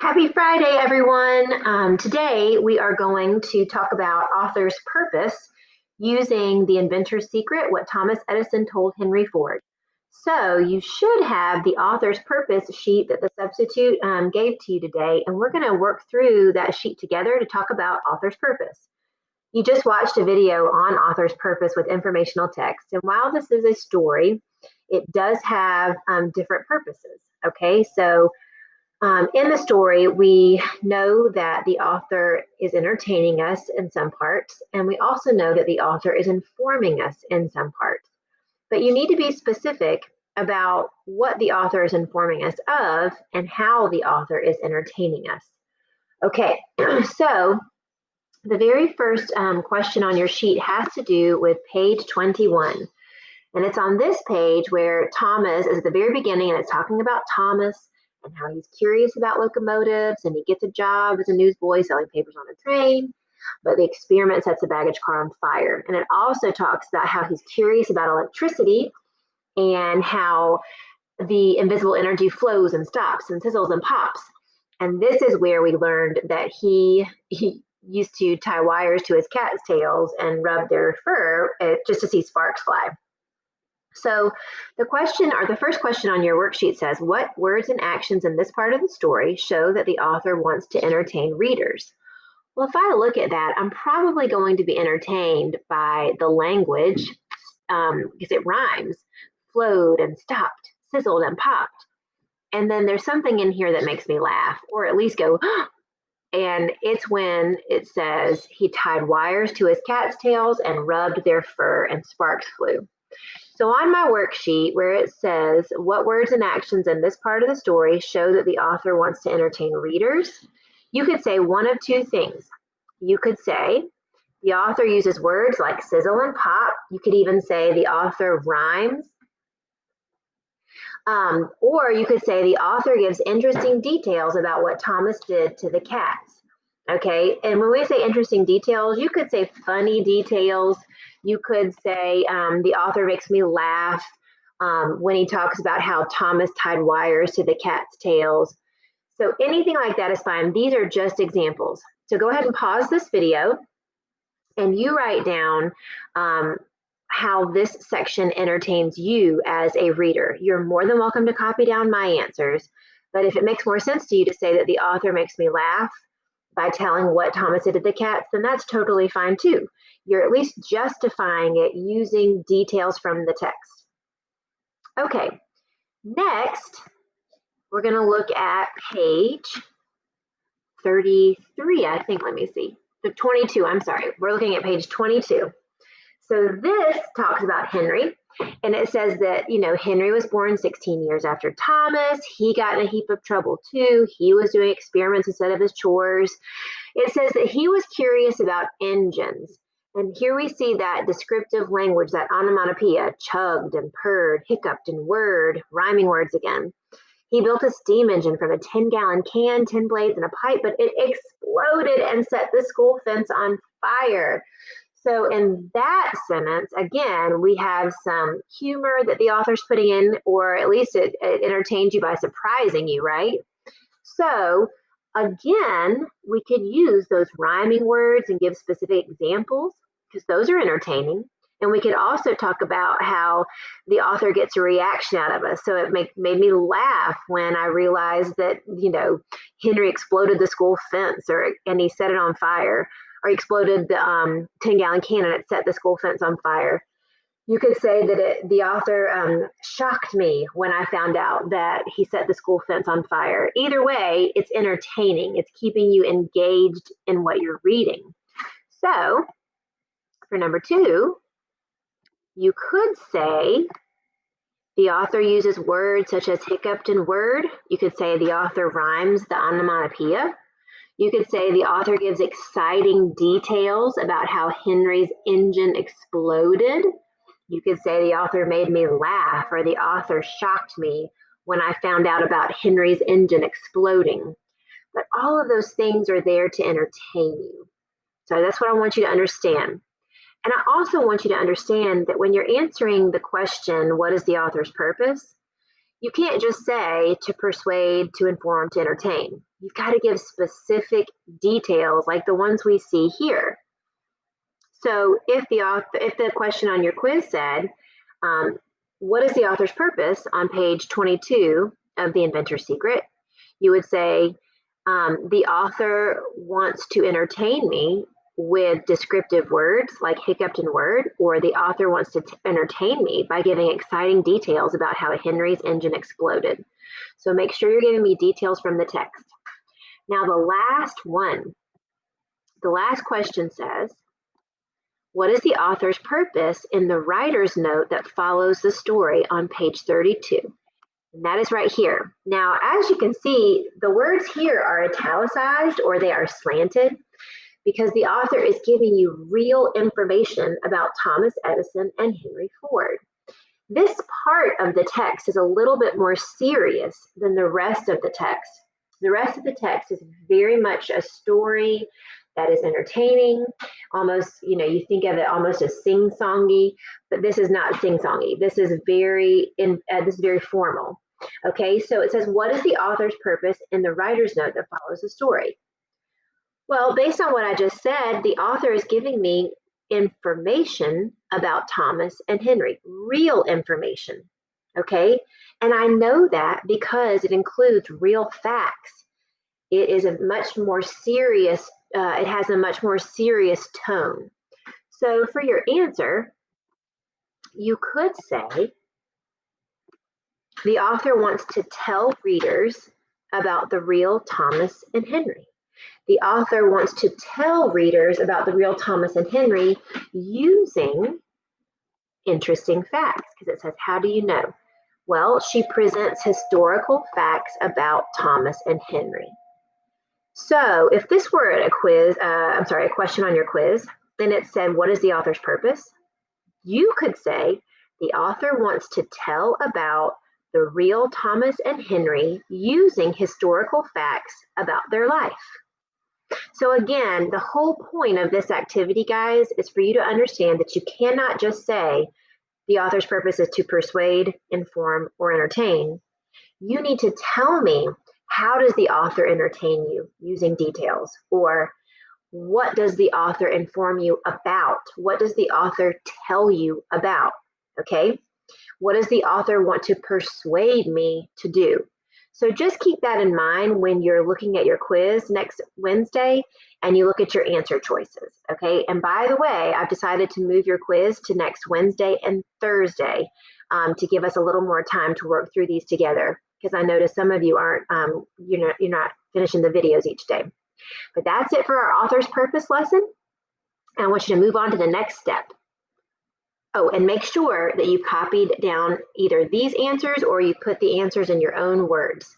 Happy Friday, everyone. Today we are going to talk about author's purpose using The Inventor's Secret, what Thomas Edison told Henry Ford. So you should have the author's purpose sheet that the substitute gave to you today, and we're going to work through that sheet together to talk about author's purpose. You just watched a video on author's purpose with informational text, and while this is a story, it does have different purposes. Okay, so in the story, we know that the author is entertaining us in some parts, and we also know that the author is informing us in some parts. But you need to be specific about what the author is informing us of and how the author is entertaining us. Okay, so the very first question on your sheet has to do with page 21. And it's on this page where Thomas is at the very beginning, and it's talking about Thomas and how he's curious about locomotives, and he gets a job as a newsboy selling papers on a train, but the experiment sets a baggage car on fire. And it also talks about how he's curious about electricity and how the invisible energy flows and stops and sizzles and pops. And this is where we learned that he used to tie wires to his cat's tails and rub their fur just to see sparks fly. So the first question on your worksheet says, what words and actions in this part of the story show that the author wants to entertain readers? Well, if I look at that, I'm probably going to be entertained by the language because it rhymes, flowed and stopped, sizzled and popped. And then there's something in here that makes me laugh, or at least go, and it's when it says he tied wires to his cat's tails and rubbed their fur and sparks flew. So on my worksheet where it says what words and actions in this part of the story show that the author wants to entertain readers, you could say one of two things. You could say the author uses words like sizzle and pop. You could even say the author rhymes. Or you could say the author gives interesting details about what Thomas did to the cats. Okay, and when we say interesting details, you could say funny details. You could say the author makes me laugh when he talks about how Thomas tied wires to the cat's tails. So anything like that is fine. These are just examples. So go ahead and pause this video and you write down how this section entertains you as a reader. You're more than welcome to copy down my answers, but if it makes more sense to you to say that the author makes me laugh by telling what Thomas did to the cats, then that's totally fine too. You're at least justifying it using details from the text. Okay, next, we're gonna look at page 33, I think, let me see. The 22, I'm sorry, we're looking at page 22. So this talks about Henry, and it says that, Henry was born 16 years after Thomas. He got in a heap of trouble too. He was doing experiments instead of his chores. It says that he was curious about engines. And here we see that descriptive language, that onomatopoeia, chugged and purred, hiccuped and whirred, rhyming words again. He built a steam engine from a 10-gallon can, 10 blades, and a pipe, but it exploded and set the school fence on fire. So in that sentence, again, we have some humor that the author's putting in, or at least it entertains you by surprising you, right? So again, we could use those rhyming words and give specific examples because those are entertaining. And we could also talk about how the author gets a reaction out of us. So it made me laugh when I realized that, Henry exploded the school fence and he set it on fire, or he exploded the 10-gallon can and it set the school fence on fire. You could say that the author shocked me when I found out that he set the school fence on fire. Either way, it's entertaining. It's keeping you engaged in what you're reading. So for number 2, you could say the author uses words such as hiccuped and whirred. You could say the author rhymes the onomatopoeia. You could say the author gives exciting details about how Henry's engine exploded. You could say the author made me laugh, or the author shocked me when I found out about Henry's engine exploding. But all of those things are there to entertain you. So that's what I want you to understand. And I also want you to understand that when you're answering the question, what is the author's purpose? You can't just say to persuade, to inform, to entertain. You've got to give specific details like the ones we see here. So if the question on your quiz said, what is the author's purpose on page 22 of The Inventor's Secret? You would say, the author wants to entertain me with descriptive words like Hickepton word, or the author wants to entertain me by giving exciting details about how Henry's engine exploded. So make sure you're giving me details from the text. Now the last question says, what is the author's purpose in the writer's note that follows the story on page 32? And that is right here. Now, as you can see, the words here are italicized or they are slanted because the author is giving you real information about Thomas Edison and Henry Ford. This part of the text is a little bit more serious than the rest of the text. The rest of the text is very much a story that is entertaining, almost, you think of it almost as sing-songy, but this is not sing-songy. This is very formal. Okay, so it says, what is the author's purpose in the writer's note that follows the story? Well, based on what I just said, the author is giving me information about Thomas and Henry, real information. Okay, and I know that because it includes real facts. It is a much more serious, it has a much more serious tone. So for your answer, you could say, the author wants to tell readers about the real Thomas and Henry. The author wants to tell readers about the real Thomas and Henry using interesting facts, because it says, how do you know? Well, she presents historical facts about Thomas and Henry. So if this were a question on your quiz, then it said, what is the author's purpose? You could say, the author wants to tell about the real Thomas and Henry using historical facts about their life. So again, the whole point of this activity, guys, is for you to understand that you cannot just say the author's purpose is to persuade, inform, or entertain. You need to tell me, how does the author entertain you using details? Or what does the author inform you about? What does the author tell you about? Okay? What does the author want to persuade me to do? So just keep that in mind when you're looking at your quiz next Wednesday and you look at your answer choices, okay? And by the way, I've decided to move your quiz to next Wednesday and Thursday to give us a little more time to work through these together, because I noticed some of you aren't, you're not finishing the videos each day. But that's it for our author's purpose lesson. And I want you to move on to the next step. Oh, and make sure that you copied down either these answers or you put the answers in your own words.